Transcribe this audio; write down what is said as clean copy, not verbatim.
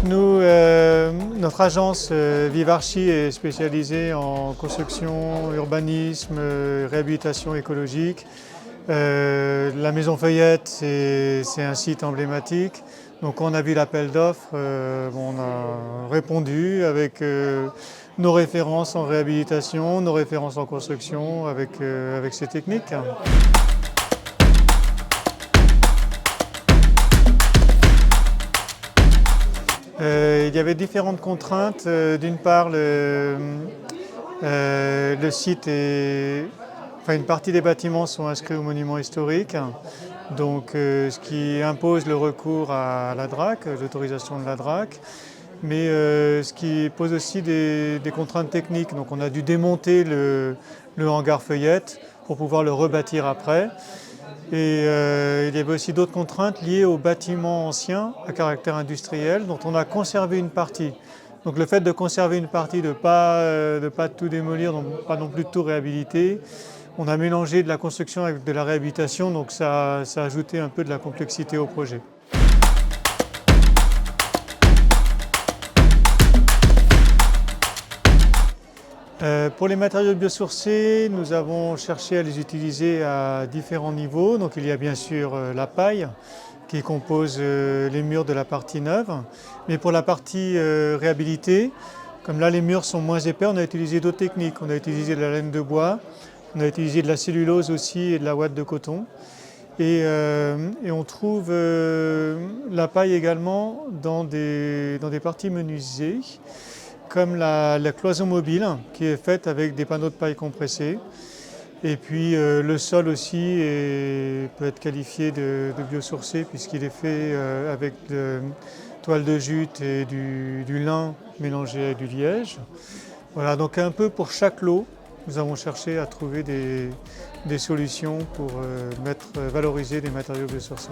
Nous, notre agence Vivarchi est spécialisée en construction, urbanisme, réhabilitation écologique. La Maison Feuillette, c'est un site emblématique. Donc quand on a vu l'appel d'offres, on a répondu avec nos références en réhabilitation, nos références en construction avec ces techniques. Il y avait différentes contraintes. D'une part, le site une partie des bâtiments sont inscrits aux monuments historiques, donc ce qui impose le recours à la DRAC, l'autorisation de la DRAC, mais ce qui pose aussi des contraintes techniques. Donc on a dû démonter le hangar Feuillette pour pouvoir le rebâtir après. Et il y avait aussi d'autres contraintes liées aux bâtiments anciens à caractère industriel dont on a conservé une partie. Donc le fait de conserver une partie, de ne pas tout démolir, donc pas non plus de tout réhabiliter, on a mélangé de la construction avec de la réhabilitation, donc ça a ajouté un peu de la complexité au projet. Pour les matériaux biosourcés, nous avons cherché à les utiliser à différents niveaux. Donc il y a bien sûr la paille qui compose les murs de la partie neuve. Mais pour la partie réhabilitée, comme là les murs sont moins épais, on a utilisé d'autres techniques. On a utilisé de la laine de bois, on a utilisé de la cellulose aussi et de la ouate de coton. Et on trouve la paille également dans des parties menuisées, comme la cloison mobile qui est faite avec des panneaux de paille compressés. Et puis le sol aussi peut être qualifié de biosourcé puisqu'il est fait avec de toile de jute et du lin mélangé avec du liège. Voilà, donc un peu pour chaque lot, nous avons cherché à trouver des solutions pour valoriser des matériaux biosourcés.